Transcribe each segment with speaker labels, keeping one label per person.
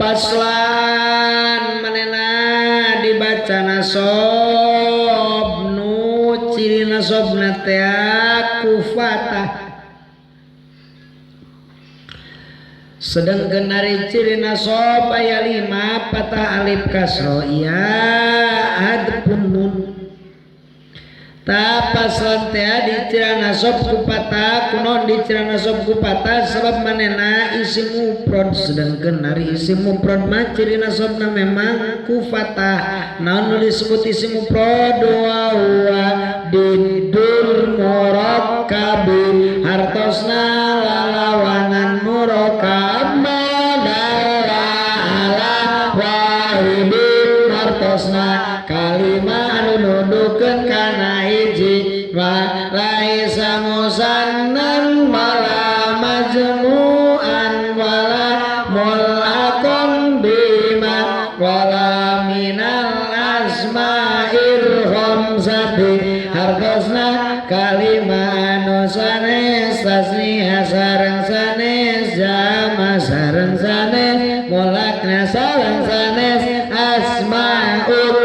Speaker 1: paslan manena dibaca nasob nu ciri nasobna teh kufatah sedangkan dari ciri nasob aya 5 patah alif kasro iya adpun nun ta paslan teh dicira nasob ku patah kunaon dicira nasob ku patah sebab manena isim mufrad sedangkan dari isim mufrad mah ciri nasobna memang ku fatah naon nu disebut isim mufrad wa huwa didul murakkab hartosna lalawanan murakkab madalla ala wahidin hartosna kalimah anu nuduhkeun kana hiji wa laisa musannan wala majmu'an wala mulaqan bima wala minal asma'il khamsati hartosna kalimah anu sanes tasniah sareng sanes jama sareng sanes mulakna sareng sanes asma'ul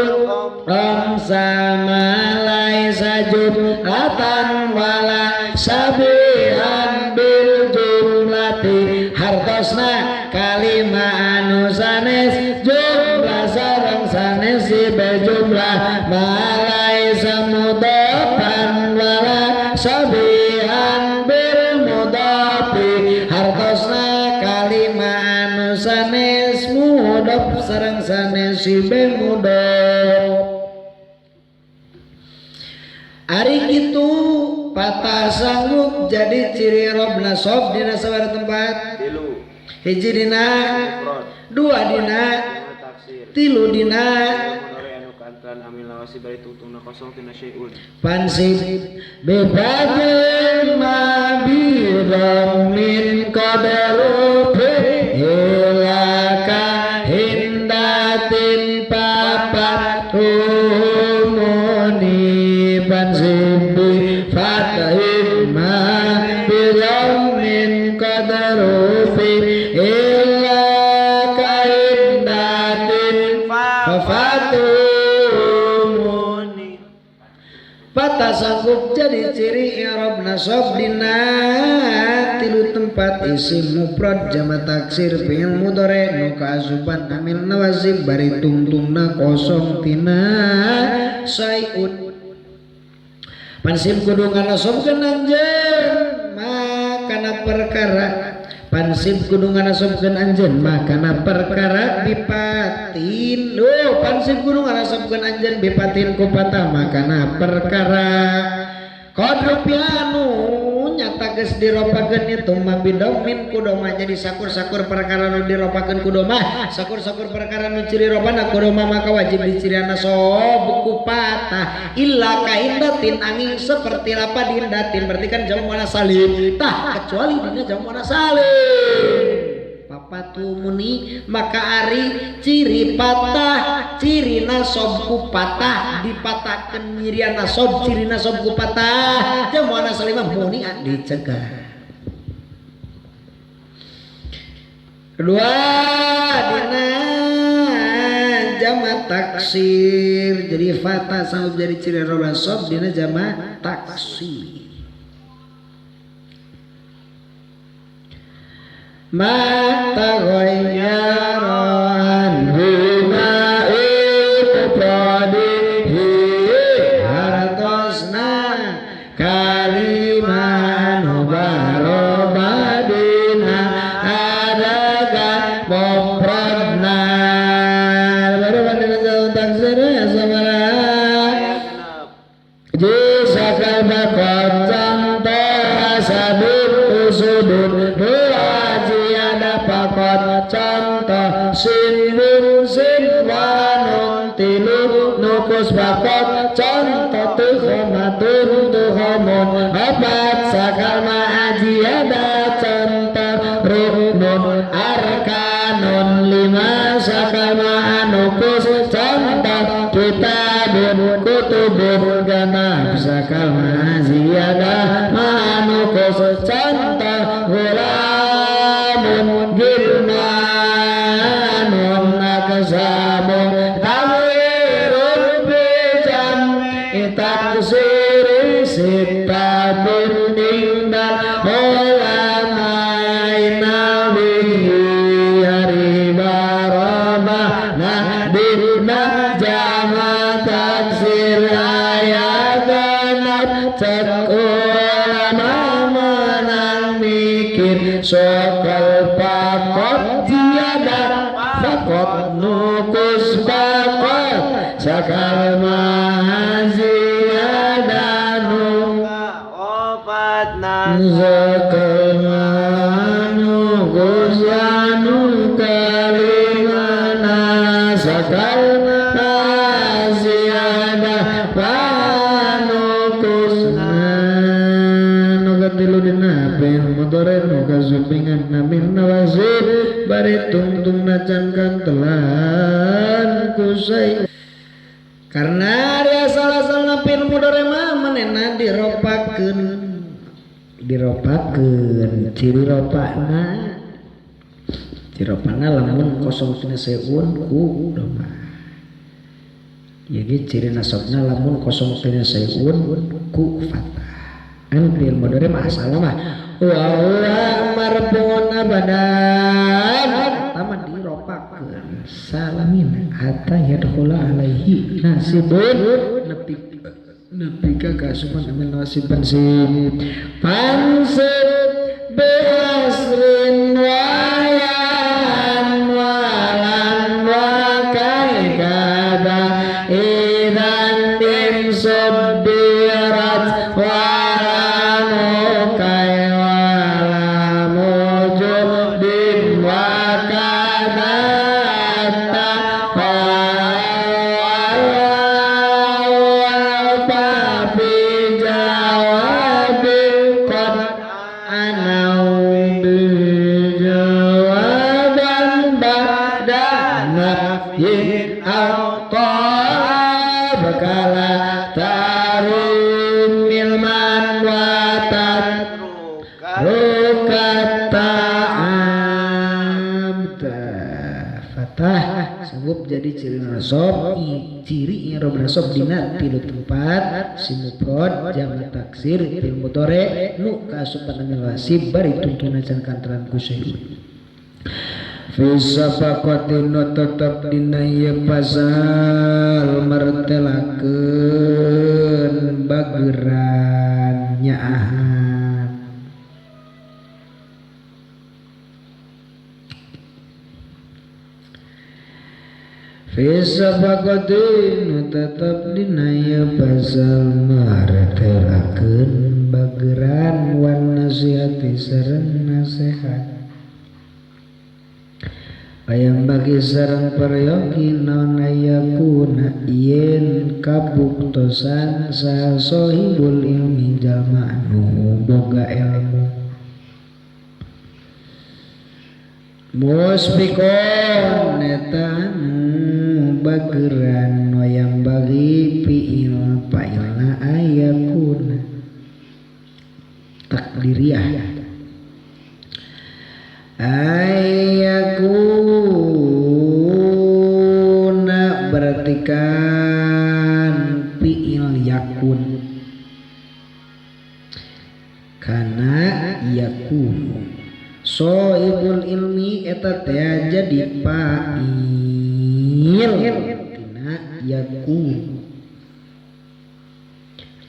Speaker 1: sama laisa jumlatan wala sabihan bil jumlati hartosna kalimah anu sanes jumlah sareng sanes be jumlah malaisa mudhafan wala sabihan bil mudhafi hartosna kalimah anu sanes mudhaf sareng sanes be mudhaf. Ari kitu patah sanggup jadi ciri rob nasob dina sabaraha tempat? 3. Hiji dina, 2 dina, 3 dina. Pansib bebadil mabiram min qadaru hilaka hindatin papat umuni pansib fatahim mabiram min qadaru hilaka hindatin papat patah sanggup jadi ciri i'rab nasab dina 3 tempat isim mufrad jama taksir fi'il mudhari nu kaasupan amil nawasib bari tungtungna kosong tina sayun pansib kudu nganasabkeun anjeun makana perkara pansib kudu nganasabkeun anjeun makana perkara bipatin loh pansib kudu nganasabkeun anjeun bipatin ku patah makana perkara qadru pianu nyata geus diropakeun itu mah bidomin ku doma jadi sakur-sakur perkara nu diropakeun ku doma sakur-sakur perkara nu ciri robana ku doma maka wajib dicirian nasob ku patah illa kaindatin angin seperti lapad indatin berarti kan jamu mana salim tah kecuali dina jamu mana salim papatu muni maka ari ciri patah ciri nasob ku patah dipatahkeun nyirian nasob ciri nasob ku patah jamu mana salim muni dicegah. Kedua dina jama taksir jadi fatah sanggup jadi ciri rob nasob dina jama taksir mata goyaran huma iqtadihi hartosna kaliman barobadina adaga mufradna baru bandingan jauh taksir ya sabara jisakal bakot contoh sabit usudud pakot contoh sinun sinwanun tilu nukus bakot contoh tukhomatun tukhomun obat sakal ma'aji ada contoh ruknun arkanun 5 sakal ma'anukus contoh kitabun kutubun ganab sakal ma'aji ada ma'anukus contoh gulamun gilmanun ulamaina bihi haribaraba nadina jama taksir ayatanat cek ulama menang mikir sokal pakot tiada fakot nukus bakot sakal mahaziadanu zakal manukus yanu kalimana sakal mahaziada panukus nukatilu dinapen motoren nukazupingan namin nawazir bari tungtung nacan kantelan kusai karena dia salah-salah napin mudorema manena diropakeun ciri ropana lamun kosong tina seun ku doma jadi ciri nasabna lamun kosong tina seun ku fatah an fi'il mudhari mah asalna mah wa huwa marfu'un abadan taman diropakeun salamin hatta yadkhula alaihi nasibun nepi ka kasupan amil nasiban sib pansib biasrin wayan walan wa kaigada idan dim subbirat walanu kaiwala mujudin wa kadata jadi ciri nasab ciri i'rab nasab dina tilu tempat si mufrad jamak taksir fil mudhari nu kasupan amil wasib bari tuntunan can kantaran kusai fi safaqatin tetep dina ieu pasal martelakeun bageuran nyaahan Fisabaqatin tetap dinaya pasal martelakeun bageuran wan nasihati sareng nasihat ayam bagi sareng paryogi naon ayakuna yen kabuktosan sa sohibul ilmi jalma nu boga ilmu musbikon eta bageuran wayang bagi fi'il fa'ilna ayakuna takdiriyah ayakuna berarti kan fi'il yakun kana yakunu sohibul ilmi eta teh jadi fa'il tina yakun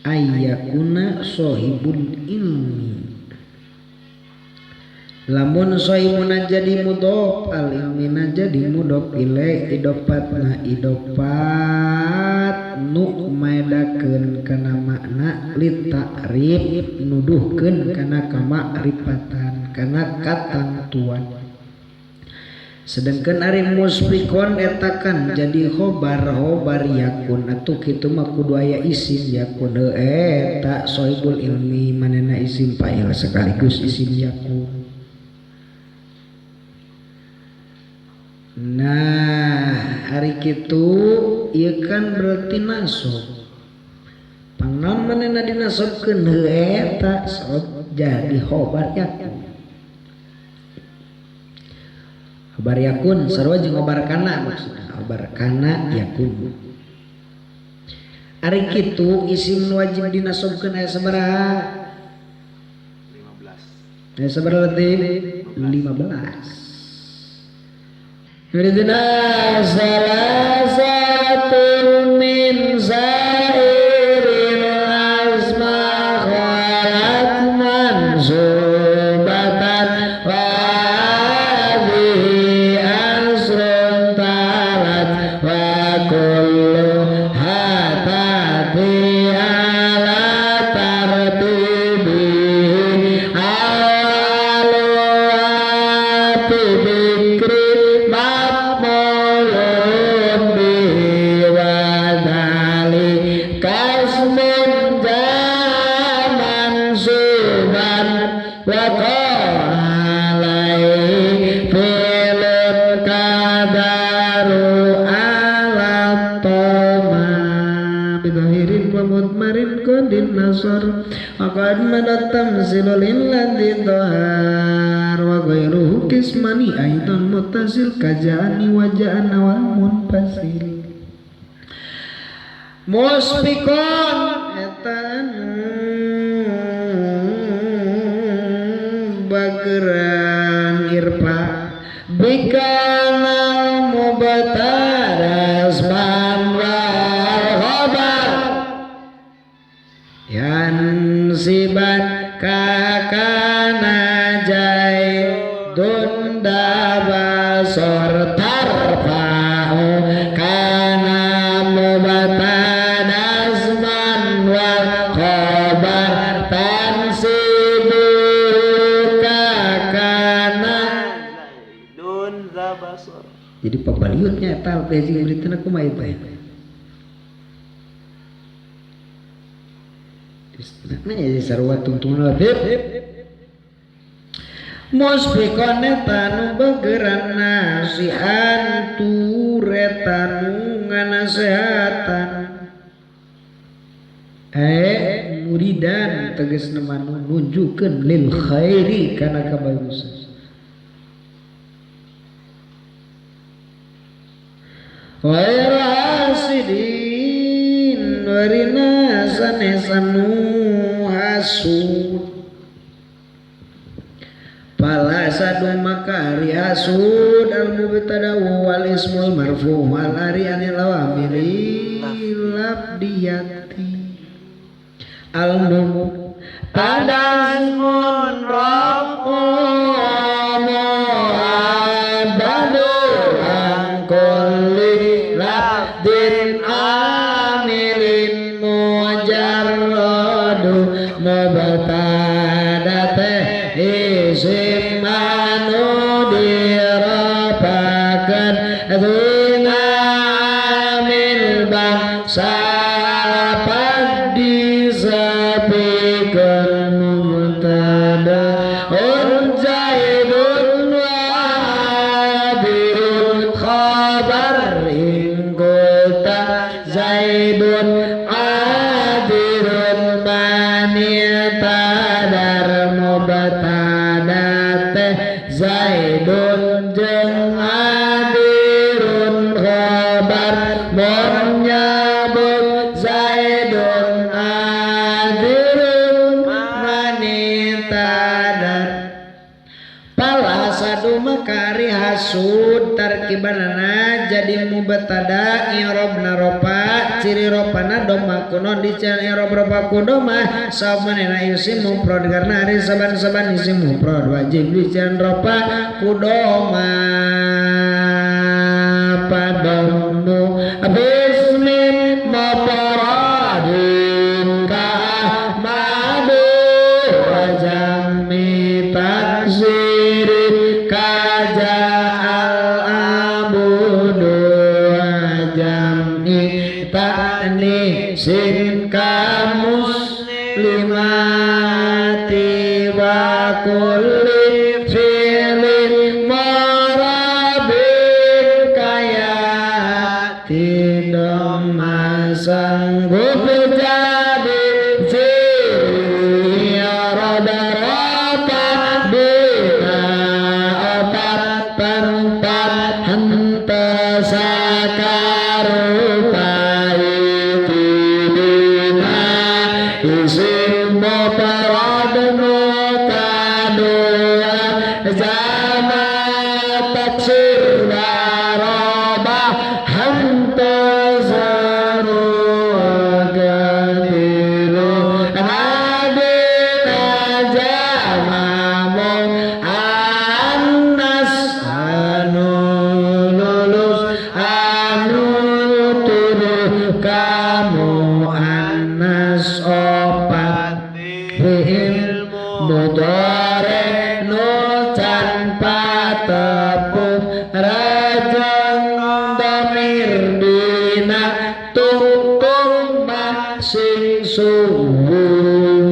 Speaker 1: ayyakuna sohibul ilmi lamun sohibuna jadi mudhof al ilmina jadi mudhof ilaih idopatna idopat nu maedakeun kana makna lit ta'rif nuduhkeun kana kamakrifatan kana katantuan sedangkan ari musbikon eta kan jadi khobar yakun atuh kitu mah kudu aya isim yakun eta sohibul ilmi manehna isim fa'il sekaligus isim yakun. Nah hari kitu ieu kan berarti nasab pangnaon manehna dinasabkeun eta jadi khobar yakun. Khobar yakun sarua jeung khobar kana maksudna khobar kana yakun. Ari kitu isim wajib dinasabkeun aya sabaraha? 15. Ya seberarti 15. Ridna salah satu min sairil asma khalat mansubatan wa hadhihi asrun talat wa kullu hatati ala tartibi awalu ati bikri Aqad manatam silulil ladhi dhahar wa ghairuhu kismani aidan mutasil kajani waja'ana wal munfasil muspikon etan bageran irpa bikana mubataras man wal khabar yan sibat kakana jai dunda basor tarfa'u kana mubatadas man wal khabar tansibu kakana dunda basor. Jadi pabaliutnya eta teh jeung beritana kumaha teh. Nah, jadi sarua tungtungan labib musbikon etanu bageran nasihan turetanu nganasehatan muridan tegasna manu nunjukeun lil khairi kana kabagusan wa rasidin warina sanesanu hasud pala sadu makari hasud al mubtada wal ismul marfu wal ari anil awamiri labdiyati al tadasmun rafu mu'abadu an kulli labdin amilin mujarradu mubtadate isim manu dirapakan dzina amil bangsa padi sapikeun mubtada zaidun wa adirun khabar in qulta zaidun adirun manita dar mubtadate zaidun jeung adirun khabar mun nyebut zaidun adirun manita dar pala sadu makari hasud tarkibanana jadi mubtada i'rabna ropa ciri ropana doma kuno dican i'rab ropa kudoma samanena isim mufrad karena hari saban-saban isim mufrad wajib dican ropa kudoma padamu bismin mufradin ka ahmadu wa jammi taksirin kaja al-abudu wa jam'i ta'nisin kamuslimati wa kulli fi'lin marabin kayati dhamma sanggup jadi fi'il roda ropa jama taksir waroba hantazaru agadilu nadina jamamu anas anu lulus anu tuduh kamu anas opat bihil mudore nucan patepuk rajang damir dina tukung masing suwung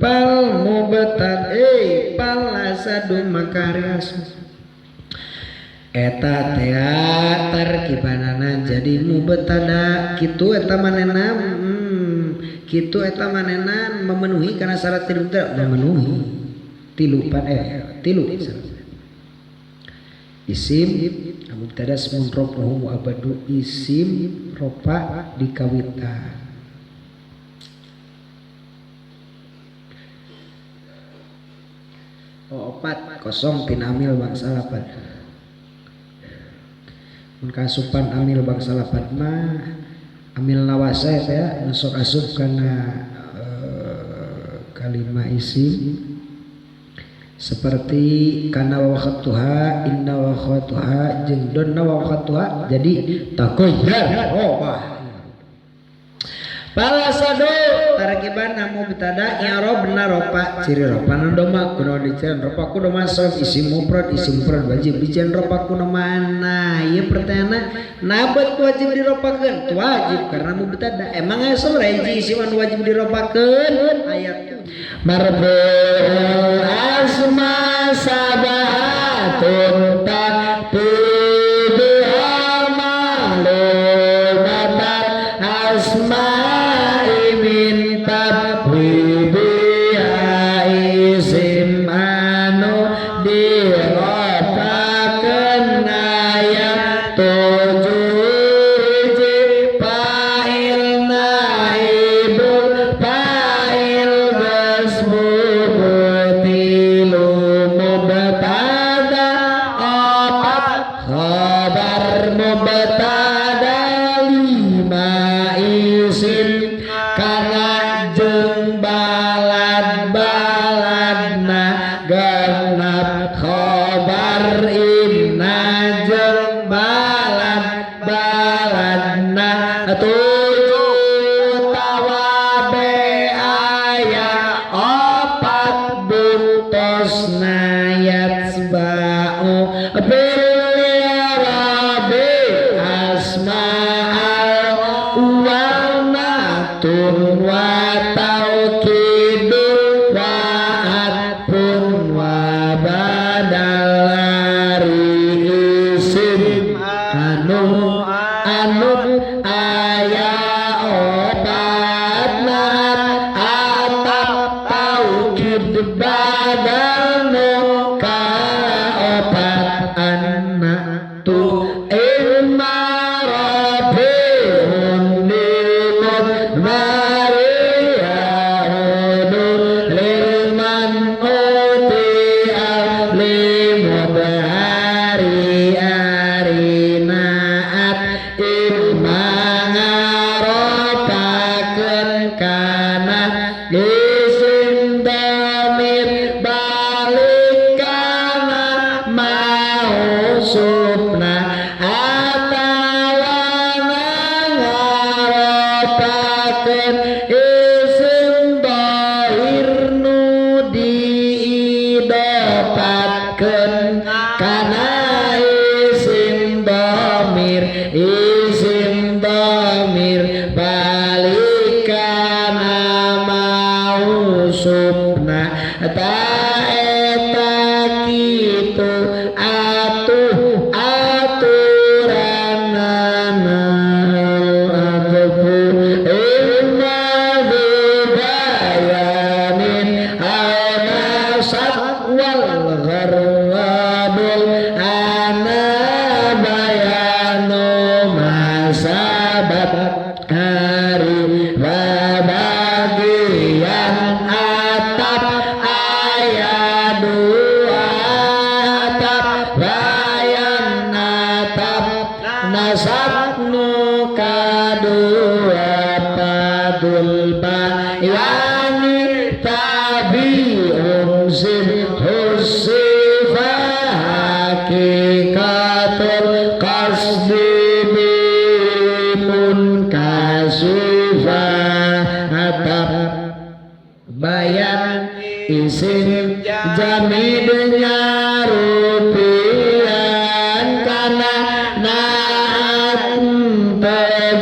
Speaker 1: pal mubetat pal asadu makarias eta teater kibanana jadi mubetada kitu eta manehna kitu eta manehna memenuhi kana syarat tilu memenuhi tilu isim mubtada ismun rafahu abadu isim rofa dikawita opat kosong pin amil bangsa lapan mun kasupan amil bangsa lapan mah amil nawasa ya masuk asup karena kalimat isim seperti kana wakhatuha inna wakhatuha jeung donna wakhatuha jadi takoyar palasado tarkiban mubtada i'rabna rafa ciri rafana doma kuno dicen rafa kudu masuk isim mufrad wajib dicen rafa kudu mana ieu pertanyaan nabat wajib dirafakeun wajib karena mubtada emang aya sabaraha isim anu wajib dirafakeun ayat marbul asma sabahatun taqtibiha ma'lumatat asma
Speaker 2: Aduh
Speaker 1: jamidnya rupian karena naat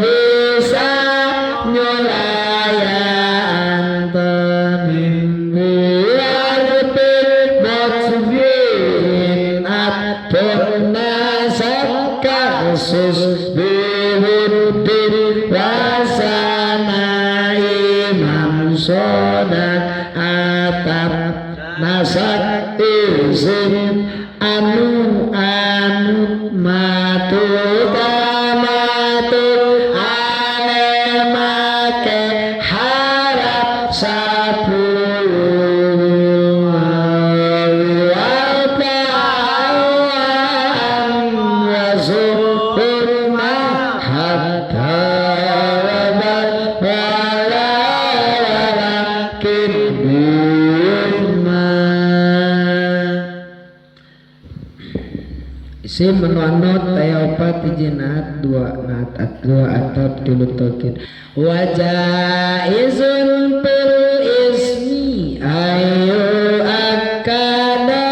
Speaker 1: bisa nyolayan temimpian berbotsvin atau nasab kasus bihudin rasana imam sodak atap nasak izin anu matu tamatu alemake harap sapuluh wapaan wasukur mahatta walakin isim menuanut tayaopat ijinat dua nat dua atau tilu tokin wajaizun pil ismi ayu akada